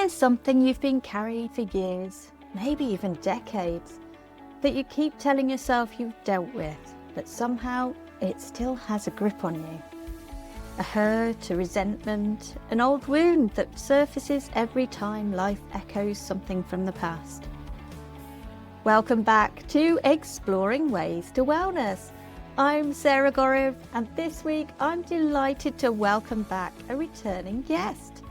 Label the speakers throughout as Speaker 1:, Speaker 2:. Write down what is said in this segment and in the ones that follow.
Speaker 1: there's something you've been carrying for years, maybe even decades, that you keep telling yourself you've dealt with, but somehow it still has a grip on you? A hurt, a resentment, an old wound that surfaces every time life echoes something from the past. Welcome back to Exploring Ways to Wellness. I'm Sarah Goriv, and this week I'm delighted to welcome back a returning guest,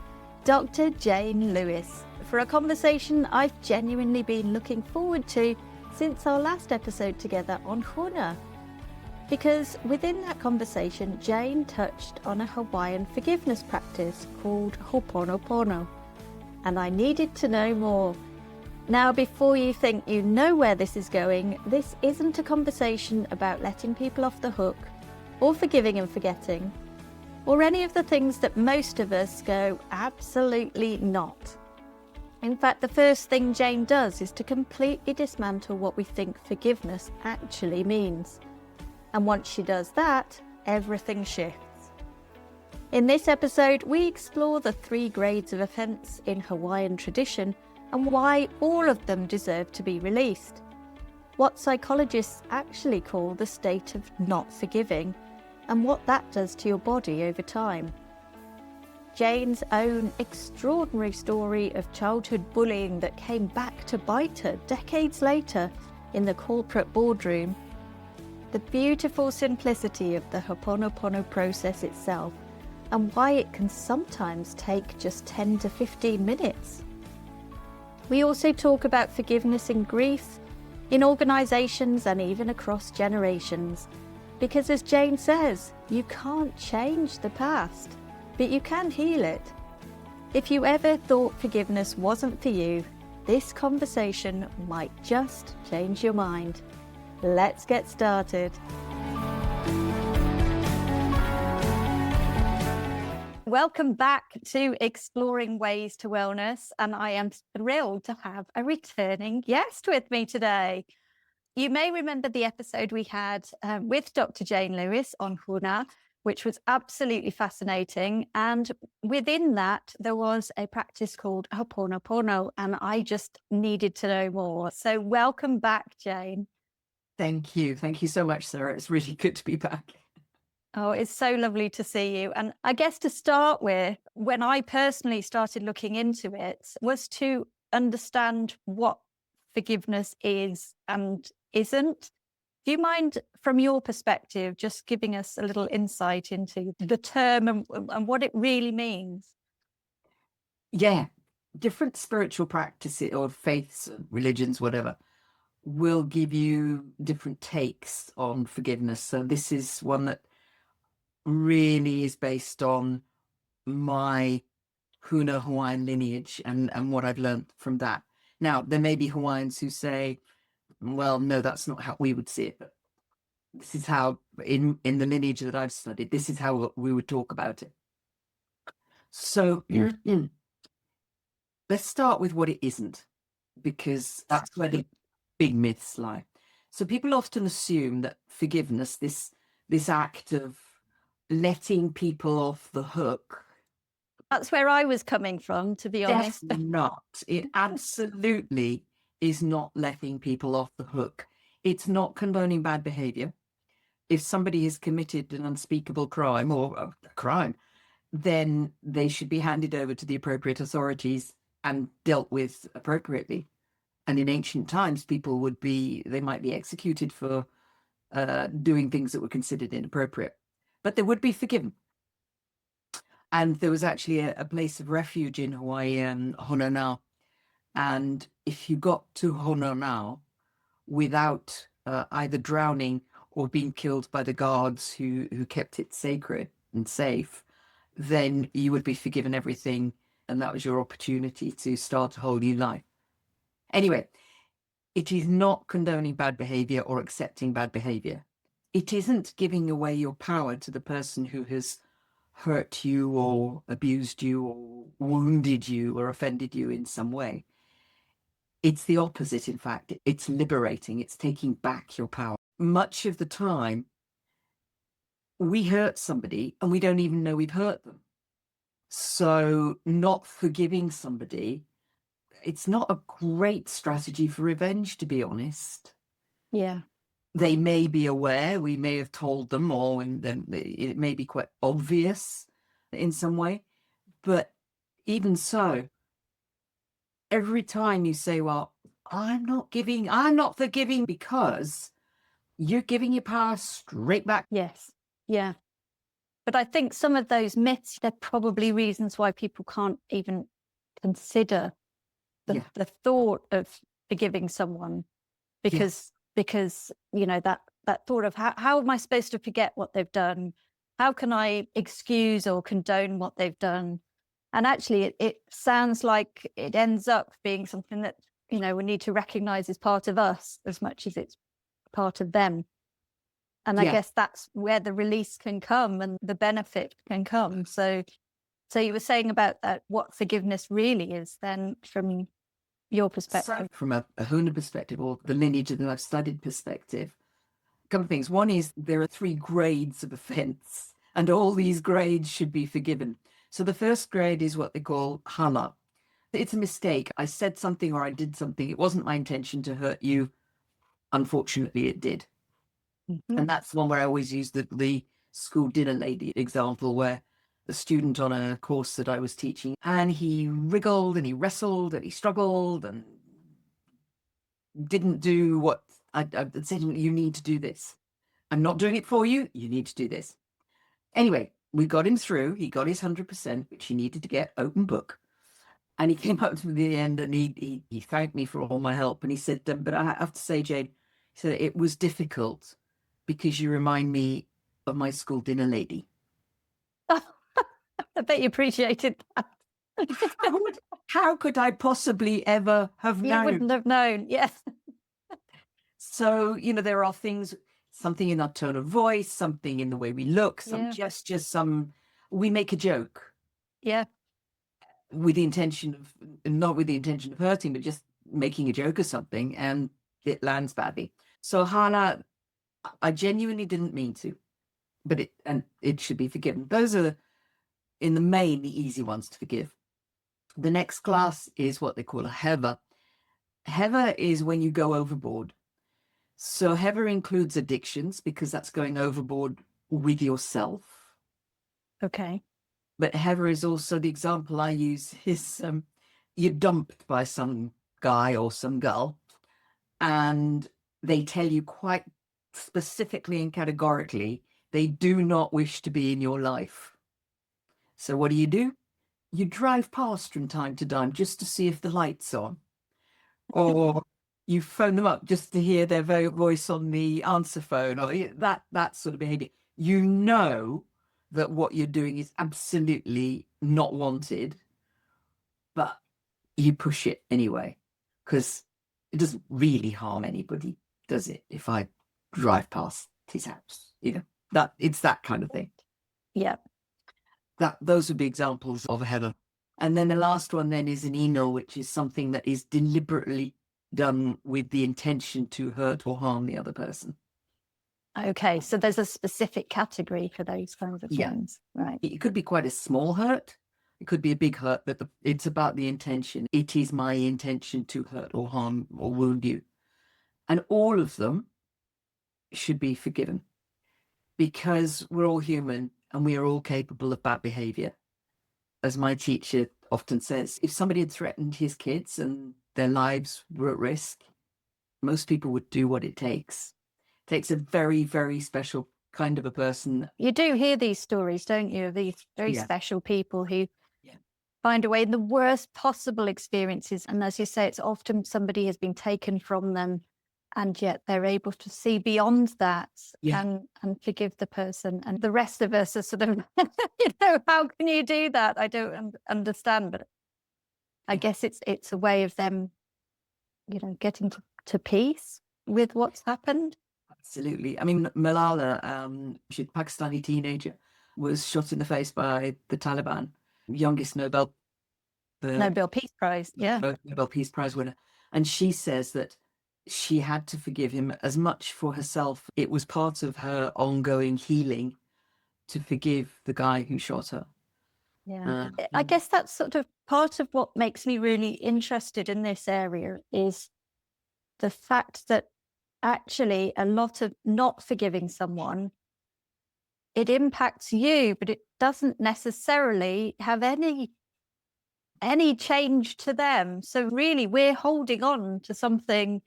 Speaker 1: Dr. Jane Lewis, for a conversation I've genuinely been looking forward to since our last episode together on Huna. Because within that conversation, Jane touched on a Hawaiian forgiveness practice called Ho'oponopono, and I needed to know more. Now, before you think you know where this is going, this isn't a conversation about letting people off the hook, or forgiving and forgetting, or any of the things that most of us go, absolutely not. In fact, the first thing Jane does is to completely dismantle what we think forgiveness actually means. And once she does that, everything shifts. In this episode, we explore the 3 grades of offence in Hawaiian tradition and why all of them deserve to be released. What psychologists actually call the state of not forgiving, and what that does to your body over time. Jane's own extraordinary story of childhood bullying that came back to bite her decades later in the corporate boardroom. The beautiful simplicity of the Ho'oponopono process itself, and why it can sometimes take just 10 to 15 minutes. We also talk about forgiveness in grief, in organisations and even across generations. Because as Jane says, you can't change the past, but you can heal it. If you ever thought forgiveness wasn't for you, this conversation might just change your mind. Let's get started. Welcome back to Exploring Ways to Wellness, and I am thrilled to have a returning guest with me today. You may remember the episode we had with Dr. Jane Lewis on Huna, which was absolutely fascinating. And within that, there was a practice called Ho'oponopono, and I just needed to know more. So welcome back, Jane.
Speaker 2: Thank you. Thank you so much, Sarah. It's really good to be back.
Speaker 1: Oh, it's so lovely to see you. And I guess to start with, when I personally started looking into it, was to understand what forgiveness is and isn't. Do you mind, from your perspective, just giving us a little insight into the term and what it really means?
Speaker 2: Yeah, different spiritual practices or faiths, religions, whatever, will give you different takes on forgiveness. So this is one that really is based on my Huna Hawaiian lineage and what I've learned from that. Now, there may be Hawaiians who say, well, no, that's not how we would see it. But this is how, in the lineage that I've studied, this is how we would talk about it. So let's start with what it isn't, because that's where the big myths lie. So people often assume that forgiveness, this act of letting people off the hook.
Speaker 1: That's where I was coming from, to be honest.
Speaker 2: Not. It absolutely is not letting people off the hook. It's not condoning bad behavior. If somebody has committed an unspeakable crime or a crime, then they should be handed over to the appropriate authorities and dealt with appropriately. And in ancient times, they might be executed for doing things that were considered inappropriate, but they would be forgiven. And there was actually a place of refuge in Hawaii, Huna. And if you got to Huna without either drowning or being killed by the guards who kept it sacred and safe, then you would be forgiven everything. And that was your opportunity to start a whole new life. Anyway, it is not condoning bad behavior or accepting bad behavior. It isn't giving away your power to the person who has hurt you or abused you or wounded you or offended you in some way. It's the opposite, in fact. It's liberating. It's taking back your power. Much of the time, we hurt somebody and we don't even know we've hurt them. So not forgiving somebody, it's not a great strategy for revenge, to be honest.
Speaker 1: Yeah.
Speaker 2: They may be aware, we may have told them, or and then it may be quite obvious in some way. But even so, every time you say, well, I'm not forgiving, because you're giving your power straight back.
Speaker 1: Yes. Yeah. But I think some of those myths, they're probably reasons why people can't even consider
Speaker 2: Yeah.
Speaker 1: the thought of forgiving someone,
Speaker 2: Yes.
Speaker 1: because that thought of how am I supposed to forget what they've done? How can I excuse or condone what they've done? And actually, it sounds like it ends up being something that we need to recognize as part of us as much as it's part of them. And I
Speaker 2: Yeah.
Speaker 1: guess that's where the release can come and the benefit can come. So you were saying about that, what forgiveness really is, then, from your perspective.
Speaker 2: So from a Huna perspective, or the lineage that I've studied perspective, a couple of things. One is there are 3 grades of offence, and all these grades should be forgiven. So the first grade is what they call Hana. It's a mistake. I said something or I did something. It wasn't my intention to hurt you. Unfortunately, it did.
Speaker 1: Mhm.
Speaker 2: And that's the one where I always use the school dinner lady example, where the student on a course that I was teaching, and he wriggled and he wrestled and he struggled and didn't do what I said. You need to do this. I'm not doing it for you. You need to do this. Anyway, we got him through. He got his 100%, which he needed to get, open book. And he came up to the end and he thanked me for all my help. And he said, but I have to say, Jane, he said, it was difficult because you remind me of my school dinner lady.
Speaker 1: I bet you appreciated that.
Speaker 2: How could I possibly ever have
Speaker 1: You
Speaker 2: known?
Speaker 1: wouldn't have known. Yes.
Speaker 2: So, there are things, something in our tone of voice, something in the way we look, some
Speaker 1: Yeah.
Speaker 2: gestures, we make a joke
Speaker 1: Yeah.
Speaker 2: with the intention of, not with the intention of hurting, but just making a joke or something, and it lands badly. So Hana, I genuinely didn't mean to, but it should be forgiven. Those are, in the main, the easy ones to forgive. The next class is what they call a hever. Hever is when you go overboard. So hever includes addictions, because that's going overboard with yourself.
Speaker 1: Okay.
Speaker 2: But hever is also, the example I use is, you're dumped by some guy or some girl, and they tell you quite specifically and categorically they do not wish to be in your life. So what do? You drive past from time to time just to see if the light's on, or you phone them up just to hear their voice on the answer phone, or that sort of behavior. You know that what you're doing is absolutely not wanted, but you push it anyway, because it doesn't really harm anybody, does it? If I drive past his house, that it's that kind of thing.
Speaker 1: Yeah.
Speaker 2: Those would be examples of a header. And then the last one then is an eno, which is something that is deliberately done with the intention to hurt or harm the other person.
Speaker 1: Okay. So there's a specific category for those kinds of
Speaker 2: Yeah.
Speaker 1: things, right?
Speaker 2: It could be quite a small hurt. It could be a big hurt, but it's about the intention. It is my intention to hurt or harm or wound you. And all of them should be forgiven, because we're all human and we are all capable of bad behavior. As my teacher often says, if somebody had threatened his kids and their lives were at risk, most people would do what it takes. It takes a very, very special kind of a person.
Speaker 1: You do hear these stories, don't you, of these very
Speaker 2: Yeah.
Speaker 1: special people who
Speaker 2: Yeah.
Speaker 1: find a way in the worst possible experiences. And as you say, it's often somebody has been taken from them, and yet they're able to see beyond that.
Speaker 2: Yeah.
Speaker 1: And forgive the person. And the rest of us are sort of, how can you do that? I don't understand, but I guess it's a way of them, getting to peace with what's happened.
Speaker 2: Absolutely. I mean, Malala, she's a Pakistani teenager, was shot in the face by the Taliban, youngest Nobel
Speaker 1: Peace Prize. Yeah.
Speaker 2: Nobel Peace Prize winner. And she says that she had to forgive him as much for herself. It was part of her ongoing healing to forgive the guy who shot her.
Speaker 1: Yeah.
Speaker 2: Uh,
Speaker 1: I guess that's sort of part of what makes me really interested in this area is the fact that actually a lot of not forgiving someone, it impacts you, but it doesn't necessarily have any change to them. So really we're holding on to something,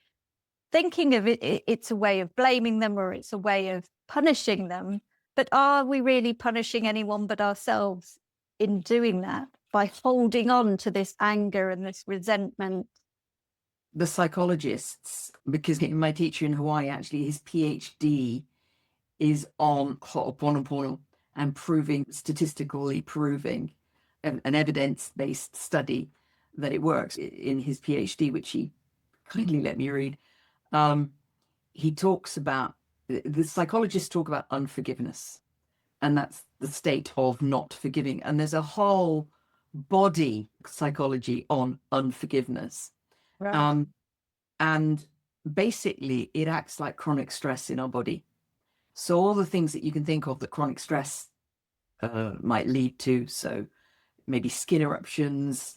Speaker 1: thinking of it's a way of blaming them or it's a way of punishing them. But are we really punishing anyone but ourselves in doing that by holding on to this anger and this resentment?
Speaker 2: the psychologists, because my teacher in Hawaii, actually, his PhD is on Ho'oponopono and statistically proving an evidence-based study that it works in his PhD, which he kindly let me read. He talks about, the psychologists talk about unforgiveness, and that's the state of not forgiving. And there's a whole body psychology on unforgiveness.
Speaker 1: Right.
Speaker 2: Um, and basically, it acts like chronic stress in our body. So all the things that you can think of that chronic stress might lead to, so maybe skin eruptions,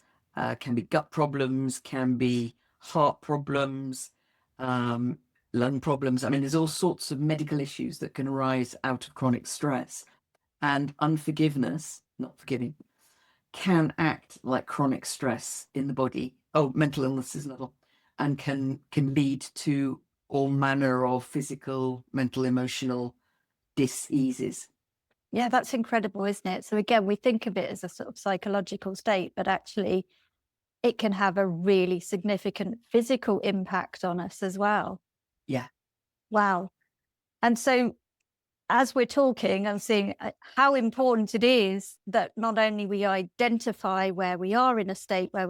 Speaker 2: can be gut problems, can be heart problems, lung problems. I mean, there's all sorts of medical issues that can arise out of chronic stress. And unforgiveness, not forgiving, can act like chronic stress in the body. Oh, mental illnesses level, and can lead to all manner of physical, mental, emotional diseases.
Speaker 1: Yeah, that's incredible, isn't it? So again, we think of it as a sort of psychological state, but actually it can have a really significant physical impact on us as well.
Speaker 2: Yeah.
Speaker 1: Wow. And so as we're talking, I'm seeing how important it is that not only we identify where we are in a state where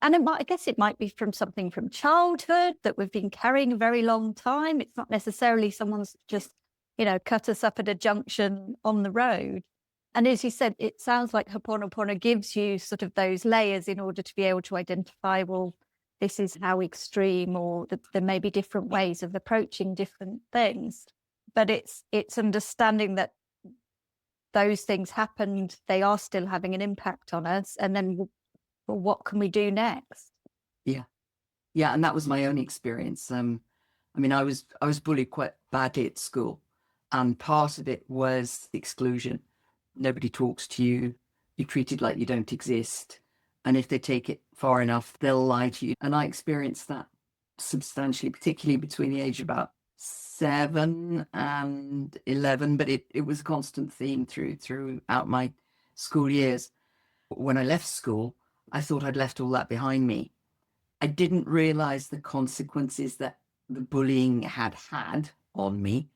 Speaker 1: and I guess it might be from something from childhood that we've been carrying a very long time. It's not necessarily someone's just, cut us up at a junction on the road. And as you said, it sounds like Ho'oponopono gives you sort of those layers in order to be able to identify, well, this is how extreme, or that there may be different ways of approaching different things. But it's understanding that those things happened, they are still having an impact on us, and then, well, what can we do next?
Speaker 2: Yeah. Yeah. And that was my own experience. I mean, I was bullied quite badly at school, and part of it was exclusion. Nobody talks to you. You're treated like you don't exist. And if they take it far enough, they'll lie to you. And I experienced that substantially, particularly between the age of about 7 and 11. But it was a constant theme throughout my school years. When I left school, I thought I'd left all that behind me. I didn't realize the consequences that the bullying had on me.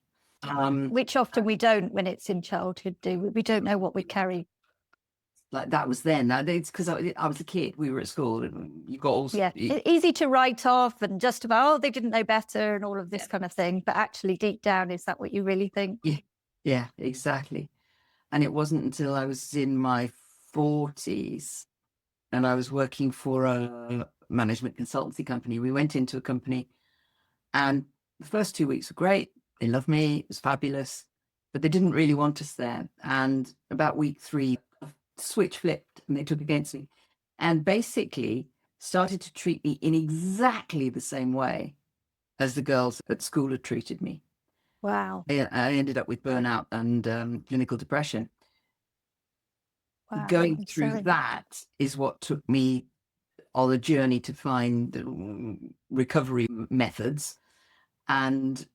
Speaker 1: Which often we don't when it's in childhood, do we? We don't know what we carry.
Speaker 2: Like that was then. Now it's because I was a kid. We were at school, and you got all.
Speaker 1: Yeah, easy to write off and just about, oh, they didn't know better and all of this kind of thing. But actually, deep down, is that what you really think?
Speaker 2: Yeah, yeah, exactly. And it wasn't until I was in my 40s and I was working for a management consultancy company. We went into a company, and the first 2 weeks were great. They loved me. It was fabulous, but they didn't really want us there. And about week 3, a switch flipped and they took against me, and basically started to treat me in exactly the same way as the girls at school had treated me.
Speaker 1: Wow.
Speaker 2: I ended up with burnout and clinical depression.
Speaker 1: Wow.
Speaker 2: Going
Speaker 1: I'm
Speaker 2: through
Speaker 1: sorry.
Speaker 2: that is what took me on a journey to find recovery methods. And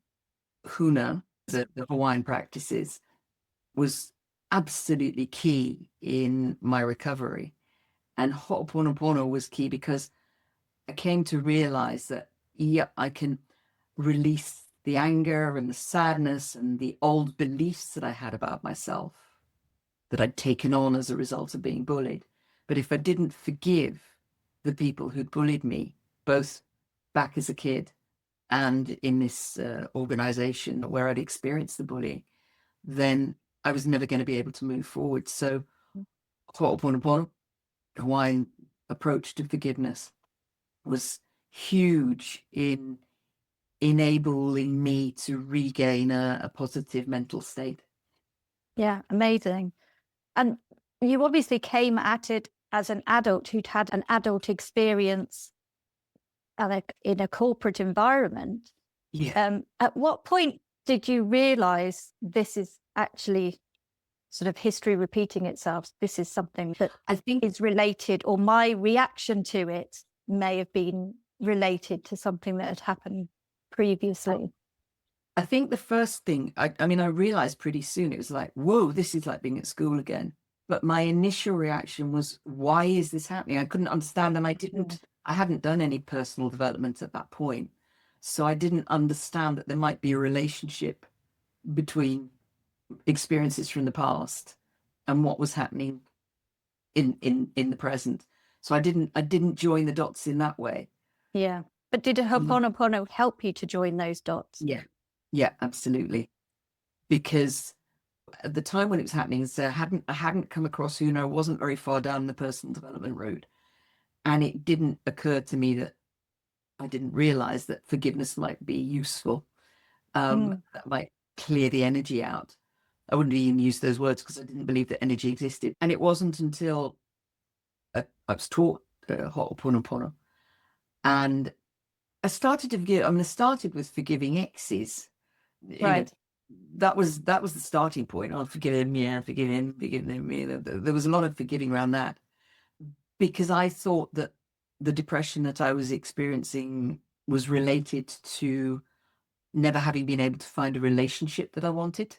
Speaker 2: Huna, the Hawaiian practices, was absolutely key in my recovery. And Ho'oponopono was key because I came to realize that, yeah, I can release the anger and the sadness and the old beliefs that I had about myself that I'd taken on as a result of being bullied. But if I didn't forgive the people who'd bullied me, both back as a kid and in this organization where I'd experienced the bullying, then I was never going to be able to move forward. So Ho'oponopono, Hawaiian approach to forgiveness, was huge in enabling me to regain a positive mental state.
Speaker 1: Yeah, amazing. And you obviously came at it as an adult who'd had an adult experience in a corporate environment.
Speaker 2: Yeah.
Speaker 1: At what point did you realize this is actually sort of history repeating itself? This is something that
Speaker 2: I think
Speaker 1: is related, or my reaction to it may have been related to something that had happened previously.
Speaker 2: I think the first thing, I mean, I realized pretty soon, it was like, whoa, this is like being at school again. But my initial reaction was, why is this happening? I couldn't understand. And I hadn't done any personal development at that point. So I didn't understand that there might be a relationship between experiences from the past and what was happening in the present. So I didn't join the dots in that way.
Speaker 1: Yeah. But did Ho'oponopono help you to join those dots?
Speaker 2: Yeah. Yeah, absolutely. Because at the time when it was happening, so I hadn't come across Huna. I wasn't very far down the personal development road. And it didn't occur to me that I didn't realize that forgiveness might be useful. That might clear the energy out. I wouldn't even use those words because I didn't believe that energy existed. And it wasn't until I was taught Ho'oponopono and I started to forgive. I mean, I started with forgiving exes.
Speaker 1: Right.
Speaker 2: That was the starting point. I'll forgive him, yeah, forgive him, yeah. There was a lot of forgiving around that because I thought that the depression that I was experiencing was related to never having been able to find a relationship that I wanted.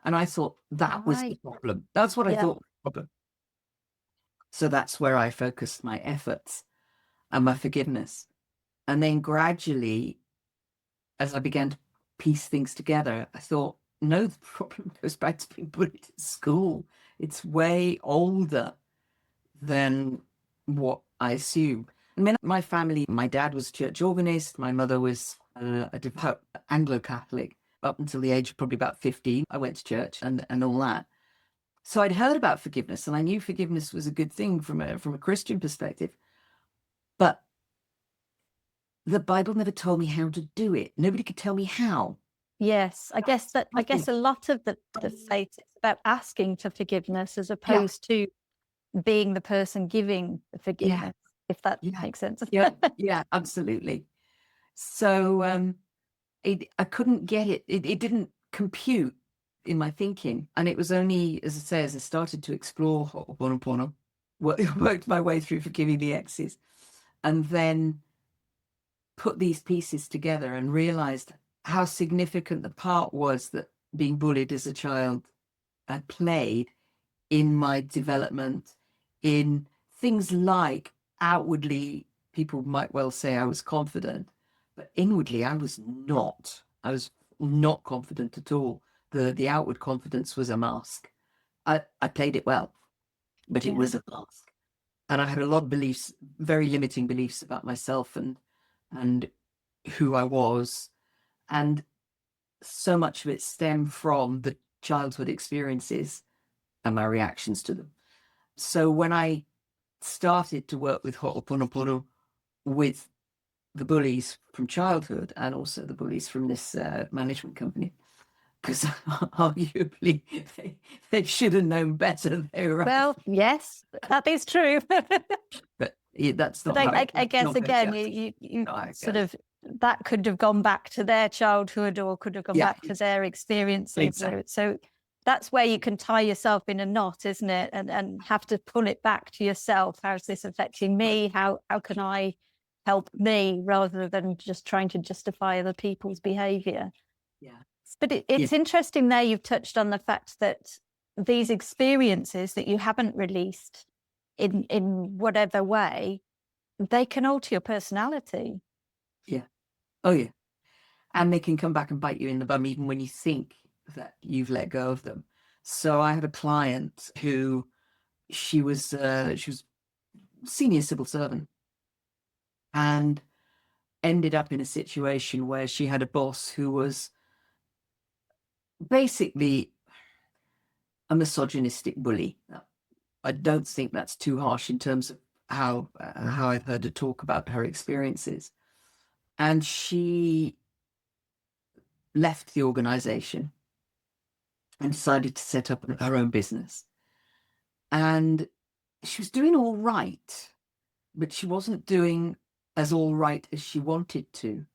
Speaker 2: And I thought that was the problem. That's what I thought was the problem. So that's where I focused my efforts and my forgiveness. And then gradually, as I began to piece things together, I thought, no, the problem goes back to being bullied at school. It's way older than what I assume. I mean, my family, my dad was a church organist, my mother was a devout Anglo-Catholic. Up until the age of probably about 15, I went to church and all that. So I'd heard about forgiveness, and I knew forgiveness was a good thing from a Christian perspective. But the Bible never told me how to do it. Nobody could tell me how.
Speaker 1: Yes, I guess a lot of the faith is about asking for forgiveness as opposed to being the person giving the forgiveness, if that makes sense.
Speaker 2: Yeah, absolutely. So I couldn't get it. It didn't compute in my thinking. And it was only, as I say, as I started to explore Ho'oponopono, worked my way through forgiving the exes, and then put these pieces together and realized how significant the part was that being bullied as a child had played in my development, in things like outwardly, people might well say I was confident, but inwardly I was not. I was not confident at all. The outward confidence was a mask. I played it well, but it was a mask. And I had a lot of beliefs, very limiting beliefs about myself and who I was. And so much of it stemmed from the childhood experiences and my reactions to them. So when I started to work with Ho'oponopono with the bullies from childhood and also the bullies from this management company, because arguably they should have known better. They were
Speaker 1: Well, yes, that is true.
Speaker 2: but that's not.
Speaker 1: But
Speaker 2: how
Speaker 1: I guess
Speaker 2: not
Speaker 1: again,
Speaker 2: just-
Speaker 1: you
Speaker 2: I
Speaker 1: sort
Speaker 2: guess.
Speaker 1: of that could have gone back to their childhood or could have gone
Speaker 2: Yeah,
Speaker 1: back to their experiences.
Speaker 2: exactly.
Speaker 1: So that's where you can tie yourself in a knot, isn't it? And have to pull it back to yourself. How's this affecting me? How can I help me rather than just trying to justify other people's behavior?
Speaker 2: Yeah.
Speaker 1: But it's interesting there you've touched on the fact that these experiences that you haven't released in whatever way, they can alter your personality.
Speaker 2: Yeah. Oh yeah. And they can come back and bite you in the bum even when you think that you've let go of them. So I had a client who she was senior civil servant and ended up in a situation where she had a boss who was basically a misogynistic bully. I don't think that's too harsh in terms of how I've heard her talk about her experiences. And she left the organization and decided to set up her own business. And she was doing all right, but she wasn't doing as all right as she wanted to.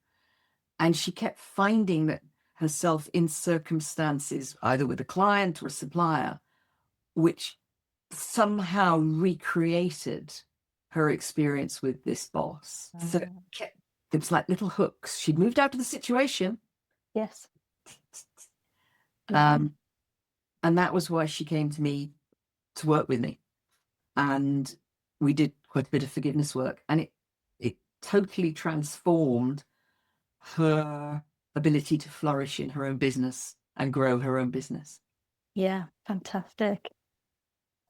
Speaker 2: And she kept finding that herself in circumstances, either with a client or a supplier, which somehow recreated her experience with this boss. So it was like little hooks. She'd moved out of the situation.
Speaker 1: Yes. Yeah.
Speaker 2: And that was why she came to me to work with me. And we did quite a bit of forgiveness work. And it totally transformed her ability to flourish in her own business and grow her own business.
Speaker 1: Yeah, fantastic.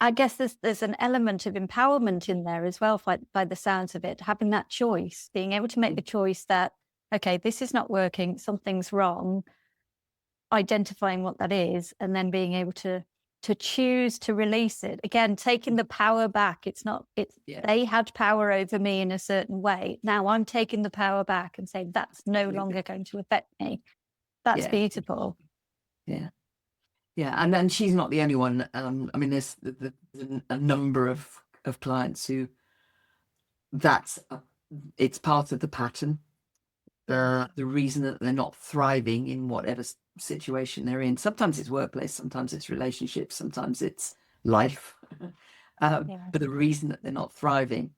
Speaker 1: I guess there's an element of empowerment in there as well, by the sounds of it, having that choice, being able to make the choice that, okay, this is not working, something's wrong, identifying what that is, and then being able to choose to release it. Again, taking the power back. They had power over me in a certain way. Now I'm taking the power back and saying that's no longer going to affect me. That's beautiful.
Speaker 2: Yeah. Yeah, and then she's not the only one. I mean, there's a number of clients who it's part of the pattern. The reason that they're not thriving in whatever situation they're in. Sometimes it's workplace, sometimes it's relationships, sometimes it's life. But the reason that they're not thriving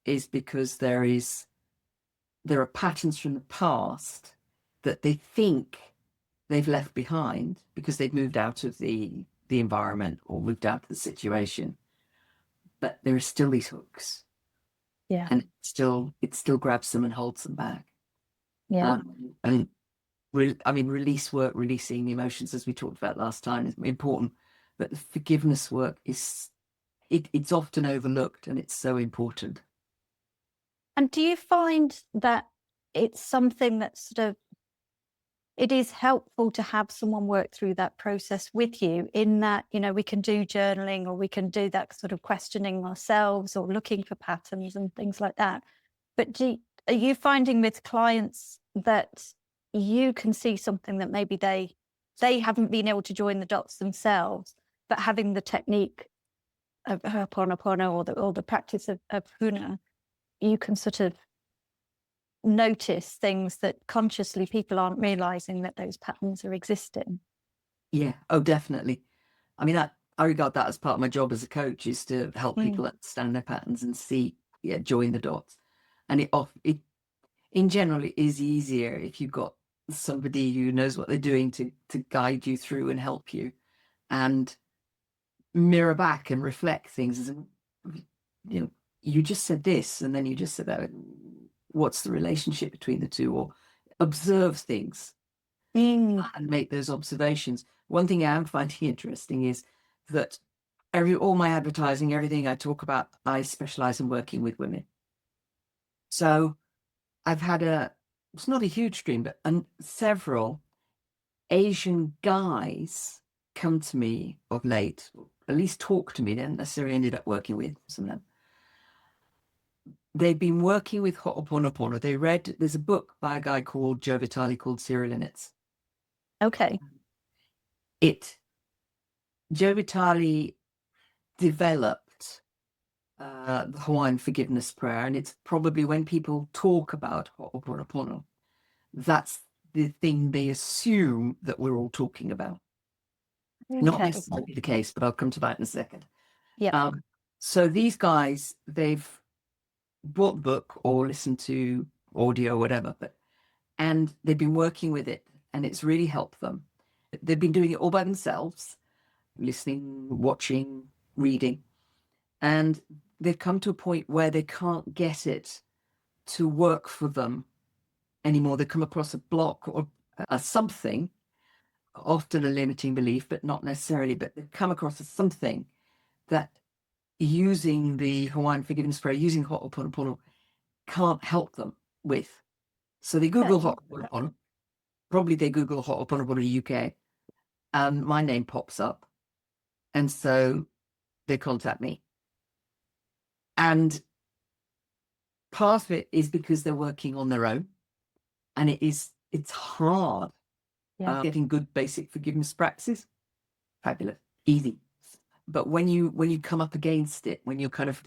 Speaker 2: is because there are patterns from the past that they think they've left behind because they've moved out of the environment or moved out of the situation, but there are still these hooks, and it still grabs them and holds them back. And release work, releasing the emotions, as we talked about last time, is important, but the forgiveness work it's often overlooked, and it's so important.
Speaker 1: And do you find that it's something that sort of, it is helpful to have someone work through that process with you, in that, we can do journaling, or we can do that sort of questioning ourselves, or looking for patterns and things like that. But are you finding with clients that you can see something that maybe they haven't been able to join the dots themselves, but having the technique of Ho'oponopono or the practice of Huna, you can sort of notice things that consciously people aren't realizing that those patterns are existing?
Speaker 2: Yeah. Oh, definitely. I mean, I regard that as part of my job as a coach, is to help people understand their patterns and join the dots. And it in general, it is easier if you've got somebody who knows what they're doing to guide you through and help you, and mirror back and reflect things. And you just said this, and then you just said that. What's the relationship between the two? Or observe things and make those observations. One thing I am finding interesting is that all my advertising, everything I talk about, I specialize in working with women. So I've had it's not a huge stream, but several Asian guys come to me of late, or at least talk to me. They haven't necessarily ended up working with some of them. They've been working with Ho'oponopono. There's a book by a guy called Joe Vitale called Serial Limits.
Speaker 1: Okay.
Speaker 2: Joe Vitale developed the Hawaiian forgiveness prayer, and it's probably, when people talk about Ho'oponopono, that's the thing they assume that we're all talking about. Not necessarily the case, but I'll come to that in a second.
Speaker 1: Yeah.
Speaker 2: So these guys, they've bought the book or listened to audio or whatever, and they've been working with it, and it's really helped them. They've been doing it all by themselves, listening, watching, reading, and they've come to a point where they can't get it to work for them anymore. They come across a block or something, often a limiting belief, but not necessarily, but they've come across something that using the Hawaiian forgiveness prayer, using Ho'oponopono, can't help them with. So they Google Ho'oponopono. Probably they Google Ho'oponopono UK, and my name pops up. And so they contact me. And part of it is because they're working on their own, and it's hard getting good basic forgiveness practices. Fabulous, easy. But when you come up against it, when you're kind of,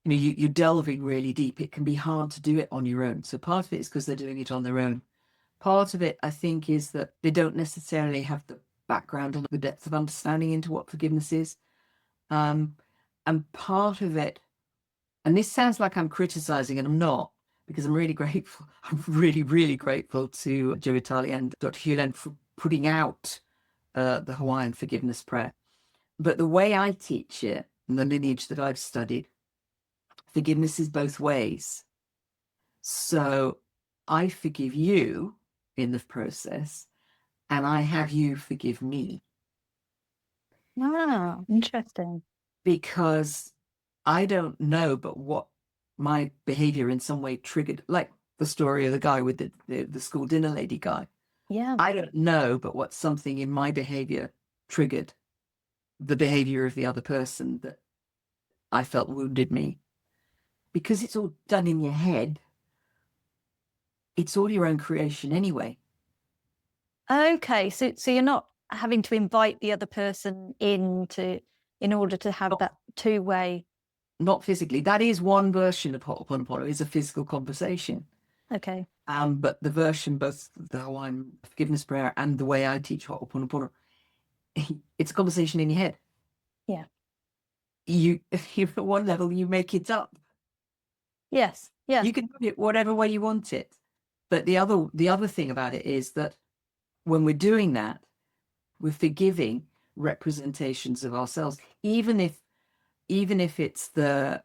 Speaker 2: you're delving really deep, it can be hard to do it on your own. So part of it is because they're doing it on their own. Part of it, I think, is that they don't necessarily have the background or the depth of understanding into what forgiveness is. And part of it, and this sounds like I'm criticizing, and I'm not, because I'm really grateful. I'm really, really grateful to Joe Vitale and Dr. Hewland for putting out the Hawaiian forgiveness prayer. But the way I teach it, and the lineage that I've studied, forgiveness is both ways. So I forgive you in the process, and I have you forgive me.
Speaker 1: Ah, interesting.
Speaker 2: Because I don't know, but what my behavior in some way triggered, like the story of the guy with the school dinner lady guy.
Speaker 1: Yeah.
Speaker 2: I don't know, but what something in my behavior triggered the behavior of the other person that I felt wounded me. Because it's all done in your head, it's all your own creation anyway.
Speaker 1: Okay, so you're not having to invite the other person in order to have that two-way.
Speaker 2: Not physically. That is one version of Ho'oponopono, is a physical conversation.
Speaker 1: Okay.
Speaker 2: But the version, both the Hawaiian forgiveness prayer and the way I teach Ho'oponopono, it's a conversation in your head.
Speaker 1: Yeah.
Speaker 2: You at one level, you make it up.
Speaker 1: Yes. Yeah.
Speaker 2: You can put it whatever way you want it. But the other thing about it is that when we're doing that, we're forgiving representations of ourselves, even if it's the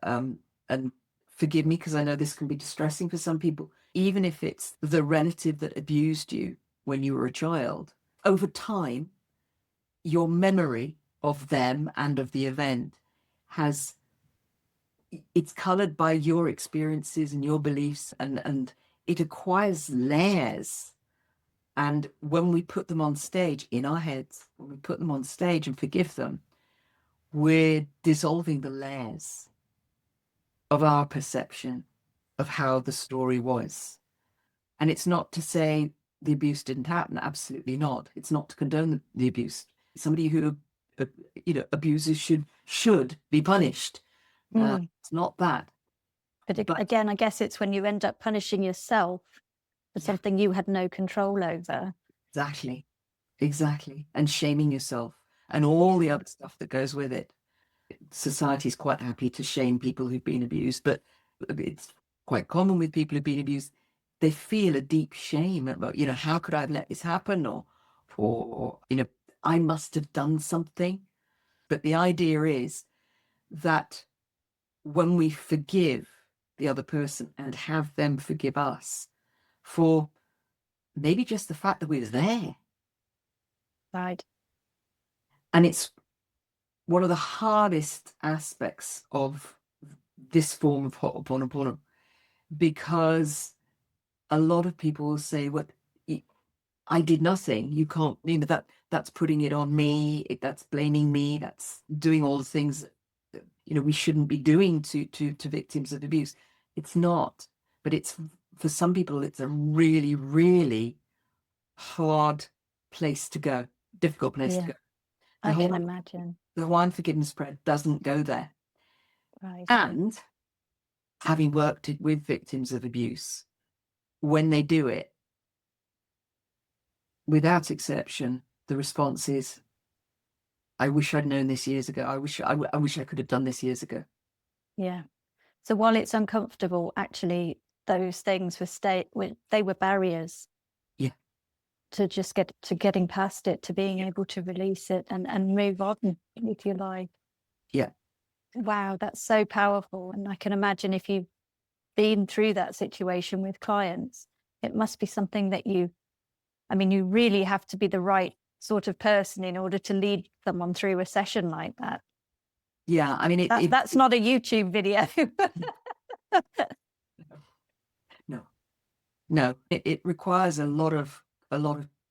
Speaker 2: and forgive me because I know this can be distressing for some people, even if it's the relative that abused you when you were a child, over time, your memory of them and of the event it's colored by your experiences and your beliefs, and it acquires layers. And when we put them on stage in our heads, when we put them on stage and forgive them, we're dissolving the layers of our perception of how the story was. And it's not to say the abuse didn't happen. Absolutely not. It's not to condone the abuse. Somebody who abuses should be punished. It's not that.
Speaker 1: But
Speaker 2: But
Speaker 1: again, I guess it's when you end up punishing yourself for
Speaker 2: yeah,
Speaker 1: something you had no control over.
Speaker 2: exactly. And shaming yourself and all the other stuff that goes with it. Society's quite happy to shame people who've been abused, but it's quite common with people who've been abused. They feel a deep shame about, how could I have let this happen? Or I must have done something. But the idea is that when we forgive the other person and have them forgive us for maybe just the fact that we were there.
Speaker 1: Right.
Speaker 2: And it's one of the hardest aspects of this form of Ho'oponopono, because a lot of people will say, "What? I did nothing. You can't. That's putting it on me. That's blaming me. That's doing all the things that, we shouldn't be doing to victims of abuse." It's not, but it's for some people. It's a really, really hard place to go. Difficult place to
Speaker 1: Yeah.
Speaker 2: go.
Speaker 1: I can imagine.
Speaker 2: The Hawaiian forgiveness prayer doesn't go there.
Speaker 1: Right.
Speaker 2: And having worked with victims of abuse, when they do it, without exception, the response is, "I wish I'd known this years ago. I wish I could have done this years ago."
Speaker 1: Yeah. So while it's uncomfortable, actually, those things they were barriers.
Speaker 2: Yeah.
Speaker 1: To just getting past it, to being able to release it and move on with your life.
Speaker 2: Yeah.
Speaker 1: Wow, that's so powerful. And I can imagine if you've been through that situation with clients, it must be something that you really have to be the right sort of person in order to lead someone through a session like that.
Speaker 2: Yeah. I mean,
Speaker 1: That's not a YouTube video.
Speaker 2: No. It requires a lot of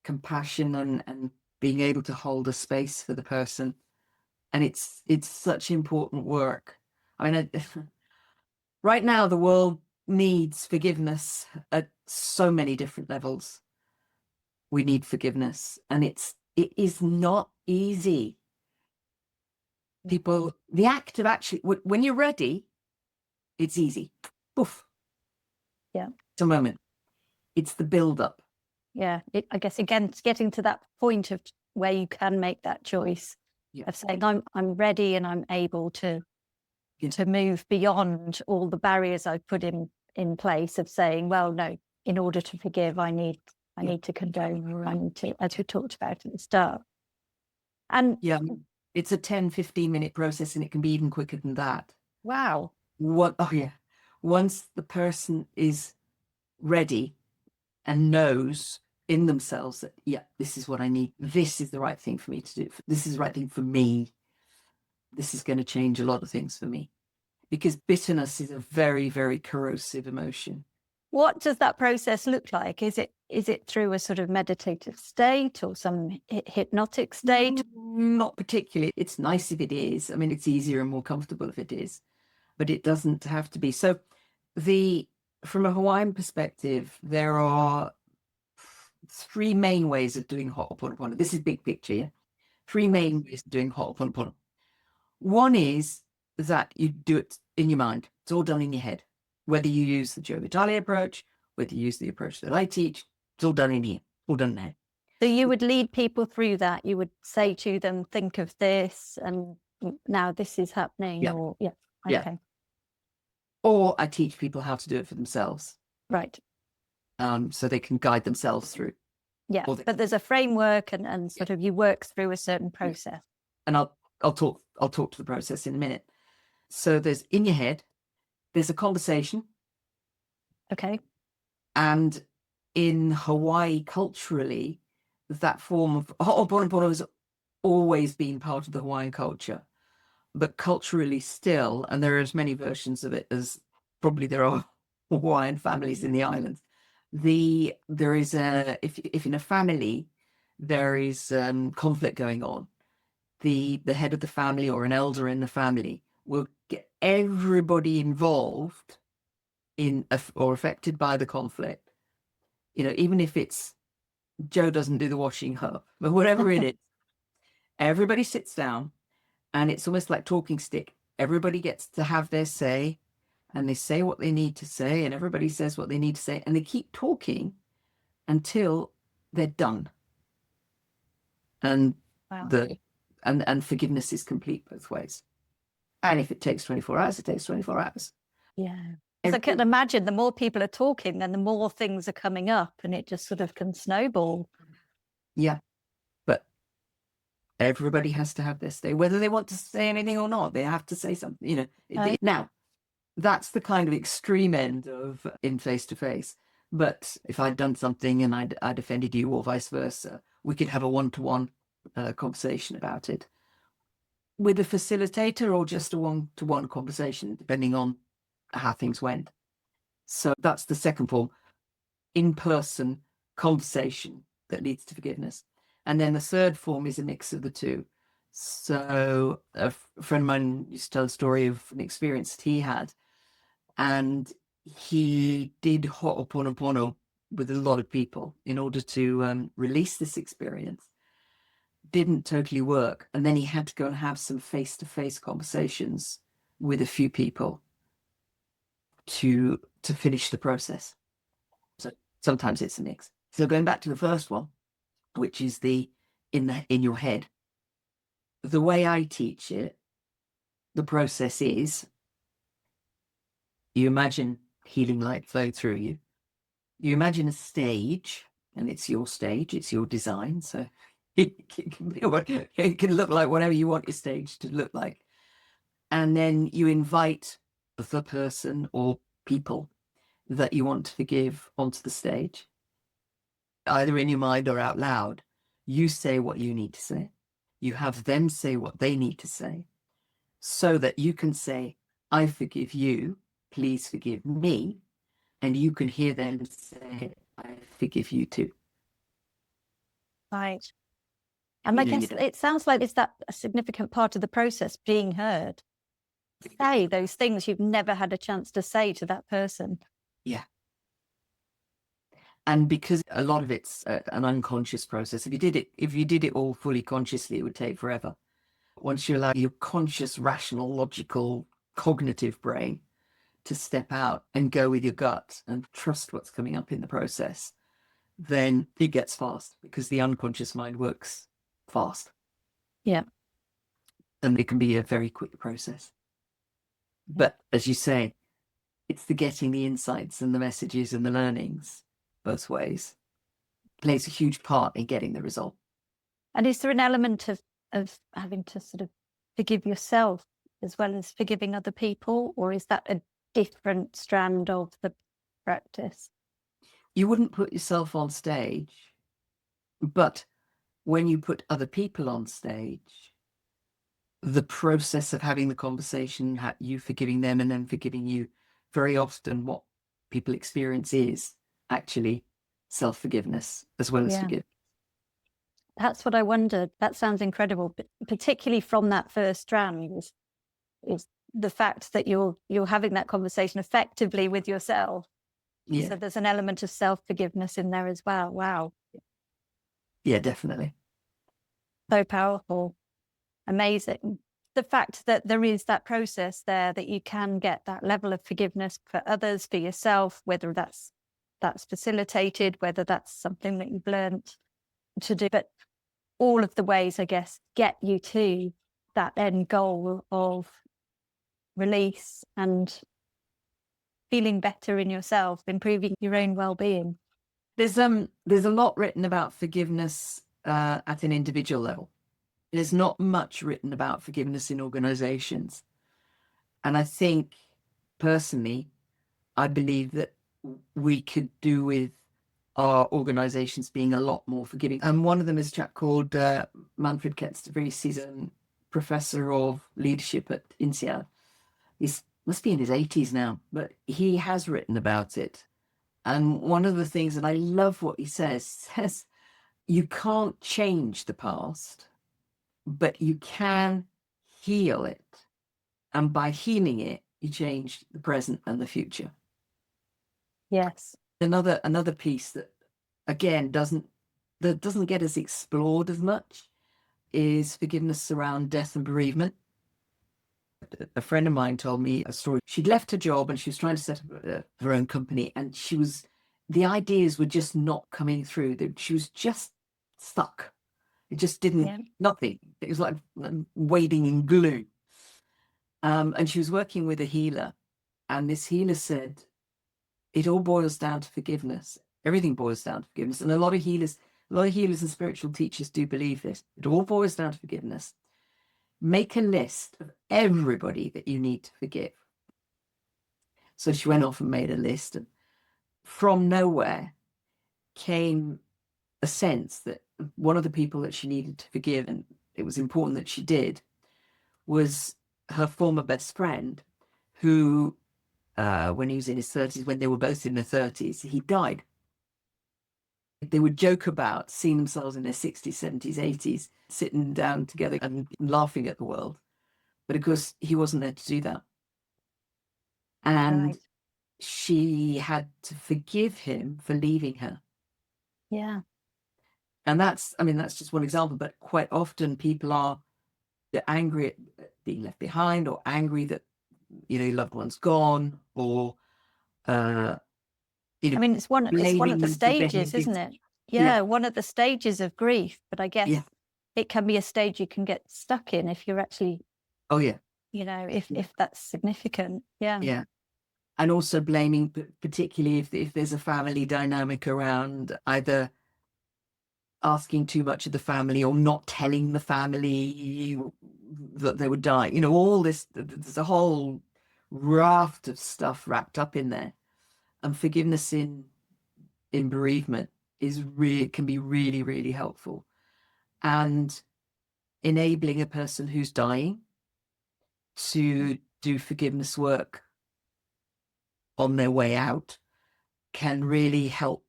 Speaker 2: compassion and being able to hold a space for the person. And it's such important work. I mean, right now the world needs forgiveness at so many different levels. We need forgiveness, and it is not easy. People, the act of actually, when you're ready, it's easy. Poof.
Speaker 1: Yeah.
Speaker 2: It's a moment. It's the build up.
Speaker 1: Yeah. I guess, again, it's getting to that point of where you can make that choice of saying, I'm ready and I'm able to move beyond all the barriers I've put in place of saying, well, no, in order to forgive, I need to condone, or I need to, as we talked about at the start. And
Speaker 2: it's a 10-15 minute process, and it can be even quicker than that.
Speaker 1: wow.
Speaker 2: Once the person is ready and knows in themselves that, this is what I need, this is the right thing for me to do, this is the right thing for me, this is going to change a lot of things for me. Because bitterness is a very, very corrosive emotion.
Speaker 1: What does that process look like? Is it through a sort of meditative state or some hypnotic state?
Speaker 2: Not particularly. It's nice if it is. I mean, it's easier and more comfortable if it is, but it doesn't have to be. So from a Hawaiian perspective, there are 3 main ways of doing ho'oponopono. This is big picture, yeah? 3 main ways of doing ho'oponopono. One is that you do it in your mind. It's all done in your head. Whether you use the Joe Vitale approach, whether you use the approach that I teach, it's all done in here, all done in the head.
Speaker 1: So you would lead people through that. You would say to them, think of this, and now this is happening. Okay.
Speaker 2: Or I teach people how to do it for themselves.
Speaker 1: Right.
Speaker 2: So they can guide themselves through.
Speaker 1: Yeah, but there's a framework and sort of you work through a certain process.
Speaker 2: And I'll talk to the process in a minute. So there's in your head, there's a conversation.
Speaker 1: Okay.
Speaker 2: And in Hawaii, culturally, that form of ho'oponopono has always been part of the Hawaiian culture. But culturally still, and there are as many versions of it as probably there are Hawaiian families in the islands, there is if in a family there is conflict going on, the head of the family or an elder in the family will get everybody involved in or affected by the conflict. Even if it's Joe doesn't do the washing up, but whatever it is, everybody sits down, and it's almost like talking stick. Everybody gets to have their say, and they say what they need to say, and everybody says what they need to say, and they keep talking until they're done. And and forgiveness is complete both ways. And if it takes 24 hours, it takes 24 hours.
Speaker 1: Yeah. Because I can imagine the more people are talking, then the more things are coming up, and it just sort of can snowball.
Speaker 2: Yeah. But everybody has to have their say, whether they want to say anything or not. They have to say something, Now, that's the kind of extreme end of in face-to-face. But if I'd done something and I'd offended you or vice versa, we could have a one-to-one conversation about it with a facilitator, or just a one-to-one conversation, depending on how things went. So that's the second form, in-person conversation that leads to forgiveness. And then the third form is a mix of the two. So a friend of mine used to tell a story of an experience that he had, and he did ho'oponopono with a lot of people in order to release this experience. Didn't totally work, and then he had to go and have some face-to-face conversations with a few people to finish the process. So sometimes it's a mix. So going back to the first one, which is in your head, the way I teach it, the process is, you imagine healing light flow through you. You imagine a stage, and it's your stage, it's your design. So it can look like whatever you want your stage to look like. And then you invite the person or people that you want to forgive onto the stage, either in your mind or out loud. You say what you need to say. You have them say what they need to say, so that you can say, I forgive you, please forgive me. And you can hear them say, I forgive you too.
Speaker 1: Right. And I guess it sounds like it's that a significant part of the process, being heard. Say those things you've never had a chance to say to that person.
Speaker 2: Yeah. And because a lot of it's an unconscious process, if you did it all fully consciously, it would take forever. Once you allow your conscious, rational, logical, cognitive brain to step out and go with your gut and trust what's coming up in the process, then it gets fast because the unconscious mind works fast.
Speaker 1: Yeah.
Speaker 2: And it can be a very quick process. But as you say, it's the getting the insights and the messages and the learnings both ways plays a huge part in getting the result.
Speaker 1: And is there an element of having to sort of forgive yourself as well as forgiving other people, or is that a different strand of the practice?
Speaker 2: You wouldn't put yourself on stage, but when you put other people on stage, the process of having the conversation, you forgiving them and then forgiving you, very often what people experience is actually self-forgiveness as well as forgiveness.
Speaker 1: That's what I wondered. That sounds incredible, but particularly from that first strand is the fact that you're having that conversation effectively with yourself.
Speaker 2: Yeah.
Speaker 1: So there's an element of self-forgiveness in there as well. Wow.
Speaker 2: Yeah, definitely.
Speaker 1: So powerful. Amazing. The fact that there is that process there, that you can get that level of forgiveness for others, for yourself, whether that's facilitated, whether that's something that you've learned to do, but all of the ways, I guess, get you to that end goal of release and feeling better in yourself, improving your own well-being.
Speaker 2: There's a lot written about forgiveness at an individual level. There's not much written about forgiveness in organizations. And I think personally, I believe that we could do with our organizations being a lot more forgiving. And one of them is a chap called Manfred Ketz-de-Vries. He's a professor of leadership at INSEAD. He must be in his 80s now, but he has written about it. And one of the things, and I love what he says you can't change the past, but you can heal it. And by healing it, you change the present and the future.
Speaker 1: Yes.
Speaker 2: Another piece that, again, doesn't get as explored as much is forgiveness around death and bereavement. A friend of mine told me a story. She'd left her job and she was trying to set up her own company, and the ideas were just not coming through. She was just stuck. It just didn't, nothing. It was like wading in glue. And she was working with a healer, and this healer said, it all boils down to forgiveness. Everything boils down to forgiveness. And a lot of healers and spiritual teachers do believe this. It all boils down to forgiveness. Make a list of everybody that you need to forgive. So she went off and made a list, and from nowhere came a sense that one of the people that she needed to forgive, and it was important that she did, was her former best friend, who, when he was in his 30s, when they were both in their 30s, he died. They would joke about seeing themselves in their 60s, 70s, 80s, sitting down together and laughing at the world. But of course, he wasn't there to do that. And she had to forgive him for leaving her.
Speaker 1: Yeah.
Speaker 2: And that's just one example, but quite often people are angry at being left behind, or angry that, your loved one's gone, or,
Speaker 1: it's one of the stages, isn't it? Yeah, one of the stages of grief. But I guess it can be a stage you can get stuck in if you're actually, if that's significant. Yeah.
Speaker 2: Yeah. And also blaming, particularly if there's a family dynamic around, either asking too much of the family or not telling the family that they would die. All this, there's a whole raft of stuff wrapped up in there. And forgiveness in bereavement can be really, really helpful. And enabling a person who's dying to do forgiveness work on their way out can really help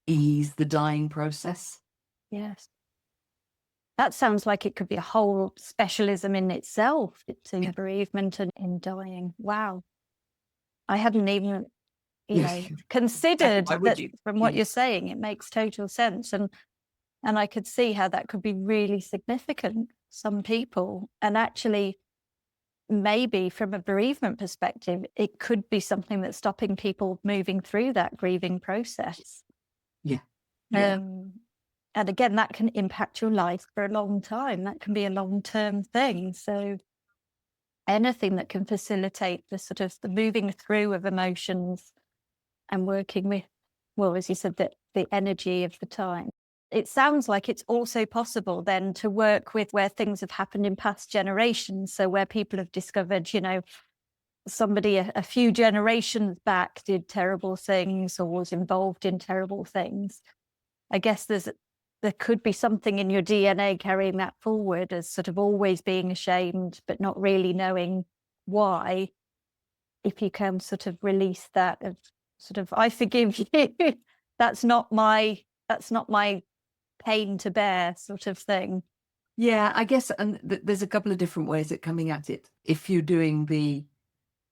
Speaker 2: ease the dying process.
Speaker 1: Yes. That sounds like it could be a whole specialism in itself. It's in bereavement and in dying. Wow. I hadn't even, considered that. From what you're saying, it makes total sense. And I could see how that could be really significant some people. And actually, maybe from a bereavement perspective, it could be something that's stopping people moving through that grieving process.
Speaker 2: Yeah.
Speaker 1: And again, that can impact your life for a long time. That can be a long-term thing. So anything that can facilitate the sort of the moving through of emotions and working with, well, as you said, that the energy of the time. It sounds like it's also possible then to work with where things have happened in past generations. So where people have discovered, you know, somebody a few generations back did terrible things or was involved in terrible things. I guess there could be something in your DNA carrying that forward as sort of always being ashamed, but not really knowing why. If you can sort of release that of sort of, I forgive you, that's not my pain to bear sort of thing.
Speaker 2: Yeah, I guess, and there's a couple of different ways of coming at it. If you're doing the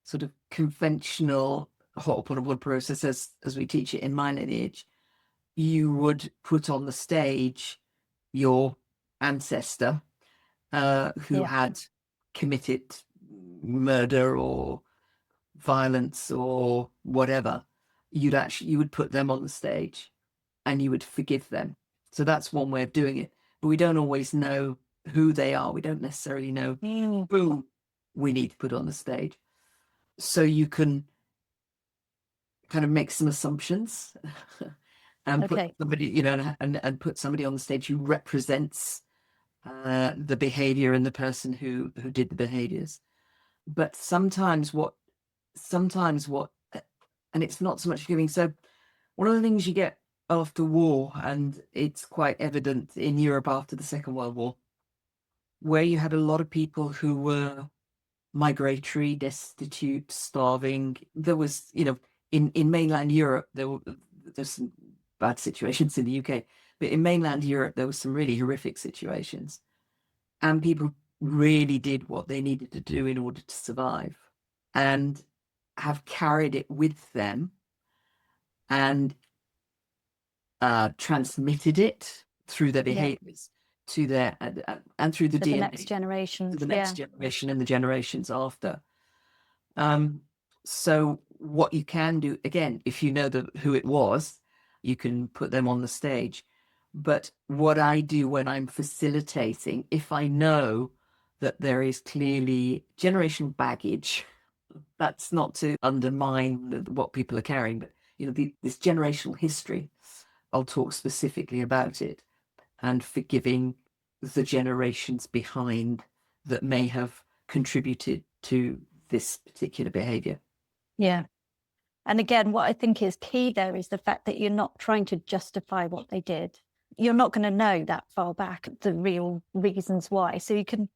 Speaker 2: sort of conventional Ho'oponopono process as we teach it in my lineage, you would put on the stage your ancestor who had committed murder or violence or whatever. You would put them on the stage and you would forgive them. So that's one way of doing it. But we don't always know who they are. We don't necessarily know who we need to put on the stage. So you can kind of make some assumptions and put somebody, you know, and put somebody on the stage who represents the behavior and the person who did the behaviors. But sometimes what, and it's not so much giving. So one of the things you get after war, and it's quite evident in Europe after the Second World War, where you had a lot of people who were migratory, destitute, starving. There was, you know, in mainland Europe, there's some bad situations in the UK, but in mainland Europe, there was some really horrific situations. And people really did what they needed to do in order to survive and have carried it with them and transmitted it through their behaviors to their and through the DNA,
Speaker 1: next generation,
Speaker 2: to the next generation and the generations after. So what you can do, again, if you know who it was, you can put them on the stage. But what I do when I'm facilitating, if I know that there is clearly generational baggage, that's not to undermine what people are carrying, but you know, this generational history, I'll talk specifically about it and forgiving the generations behind that may have contributed to this particular behavior.
Speaker 1: Yeah. And again, what I think is key there is the fact that you're not trying to justify what they did. You're not going to know that far back the real reasons why. So you can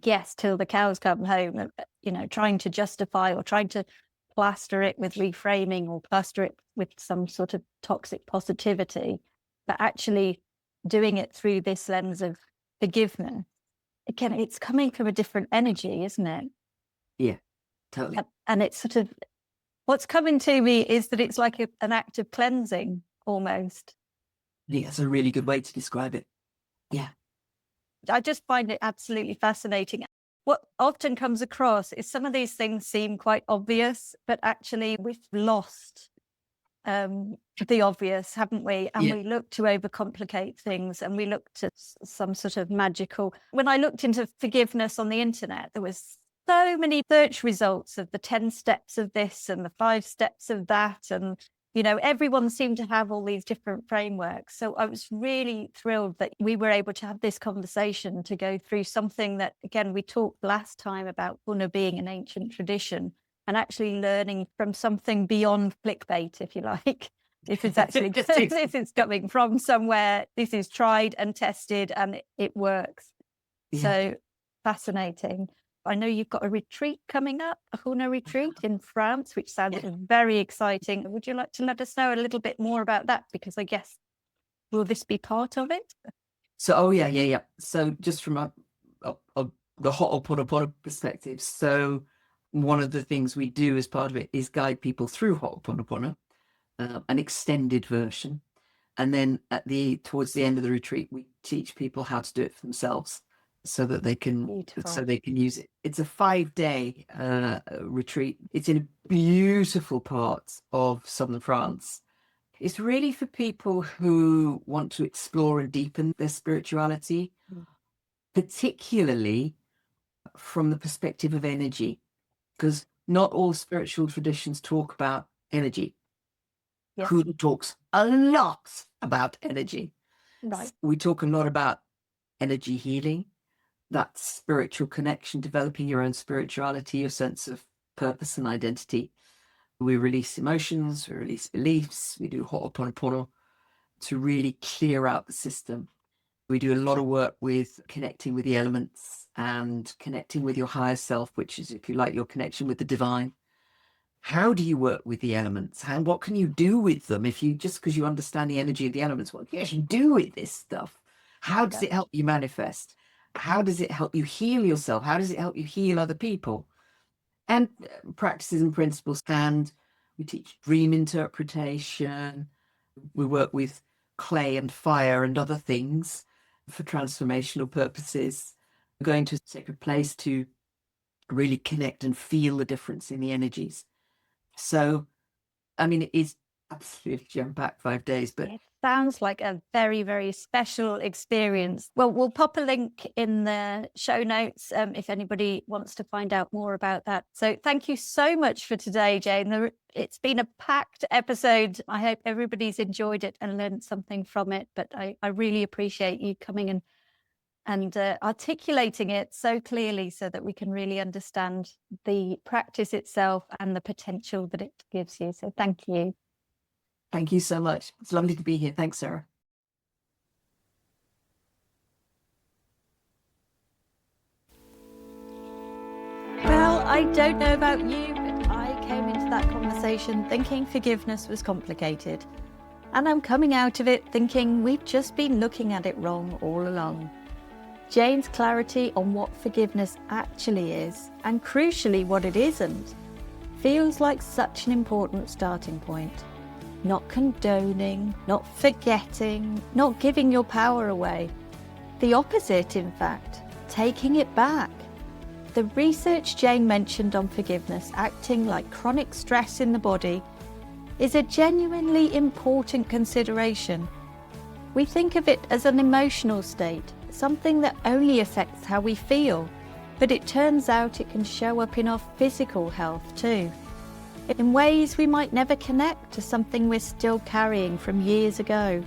Speaker 1: guess till the cows come home, you know, trying to justify or trying to plaster it with reframing or plaster it with some sort of toxic positivity, but actually doing it through this lens of forgiveness. Again, it's coming from a different energy, isn't it?
Speaker 2: Yeah, totally.
Speaker 1: And it's sort of, what's coming to me is that it's like an act of cleansing almost.
Speaker 2: I think that's a really good way to describe it. Yeah.
Speaker 1: I just find it absolutely fascinating. What often comes across is some of these things seem quite obvious, but actually we've lost the obvious, haven't we? And we look to overcomplicate things and we look to some sort of magical. When I looked into forgiveness on the internet, there was so many search results of the 10 steps of this and the 5 steps of that. And, you know, everyone seemed to have all these different frameworks. So I was really thrilled that we were able to have this conversation to go through something that, again, we talked last time about Huna being an ancient tradition and actually learning from something beyond clickbait, if you like. This is actually this is coming from somewhere. This is tried and tested and it works. So fascinating. I know you've got a retreat coming up, a Huna retreat in France, which sounds very exciting. Would you like to let us know a little bit more about that? Because I guess, will this be part of it?
Speaker 2: So, yeah. So just from the Ho'oponopono perspective, so one of the things we do as part of it is guide people through Ho'oponopono, an extended version. And then towards the end of the retreat, we teach people how to do it for themselves. so that they can
Speaker 1: Beautiful.
Speaker 2: use it. It's a 5-day retreat. It's in a beautiful part of southern France. It's really for people who want to explore and deepen their spirituality,
Speaker 1: Mm.
Speaker 2: particularly from the perspective of energy, because not all spiritual traditions talk about energy.
Speaker 1: Yes.
Speaker 2: Huna talks a lot about energy.
Speaker 1: Right.
Speaker 2: We talk a lot about energy healing, that spiritual connection, developing your own spirituality, your sense of purpose and identity. We release emotions, we release beliefs, we do ho'oponopono to really clear out the system. We do a lot of work with connecting with the elements and connecting with your higher self, which is, if you like, your connection with the divine. How do you work with the elements? What can you do with them? If you just because you understand the energy of the elements, what can you actually do with this stuff? How does
Speaker 1: Yeah.
Speaker 2: it help you manifest? How does it help you heal yourself? How does it help you heal other people? And practices and principles. And we teach dream interpretation. We work with clay and fire and other things for transformational purposes. We're going to a sacred place to really connect and feel the difference in the energies. So, I mean, it is absolutely jam-packed 5 days, but
Speaker 1: It sounds like a very, very special experience. Well, we'll pop a link in the show notes if anybody wants to find out more about that. So thank you so much for today, Jane. It's been a packed episode. I hope everybody's enjoyed it and learned something from it. But I really appreciate you coming and articulating it so clearly so that we can really understand the practice itself and the potential that it gives you. So thank you.
Speaker 2: thank you so much. It's lovely to be here. Thanks, Sarah.
Speaker 1: Well, I don't know about you, but I came into that conversation thinking forgiveness was complicated. And I'm coming out of it thinking we've just been looking at it wrong all along. Jane's clarity on what forgiveness actually is, and crucially what it isn't, feels like such an important starting point. Not condoning, not forgetting, not giving your power away. The opposite, in fact, taking it back. The research Jane mentioned on forgiveness acting like chronic stress in the body is a genuinely important consideration. We think of it as an emotional state, something that only affects how we feel, but it turns out it can show up in our physical health too, in ways we might never connect to something we're still carrying from years ago.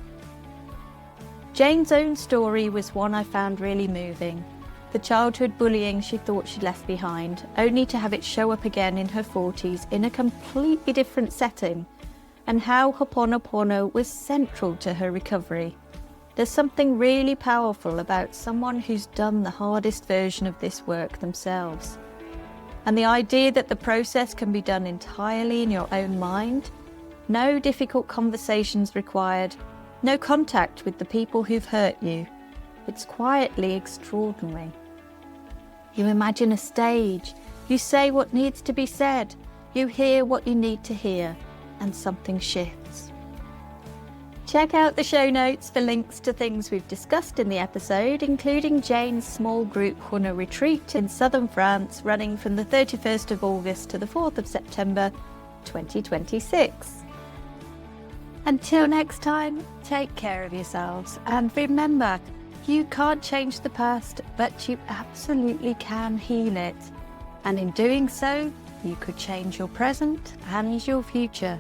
Speaker 1: Jane's own story was one I found really moving. The childhood bullying she thought she'd left behind, only to have it show up again in her 40s in a completely different setting, and how Ho'oponopono was central to her recovery. There's something really powerful about someone who's done the hardest version of this work themselves. And the idea that the process can be done entirely in your own mind, no difficult conversations required, no contact with the people who've hurt you, it's quietly extraordinary. You imagine a stage, you say what needs to be said, you hear what you need to hear, and something shifts. Check out the show notes for links to things we've discussed in the episode, including Jane's small group Huna retreat in southern France, running from the 31st of August to the 4th of September 2026. Until next time, take care of yourselves, and remember, you can't change the past, but you absolutely can heal it. And in doing so, you could change your present and your future.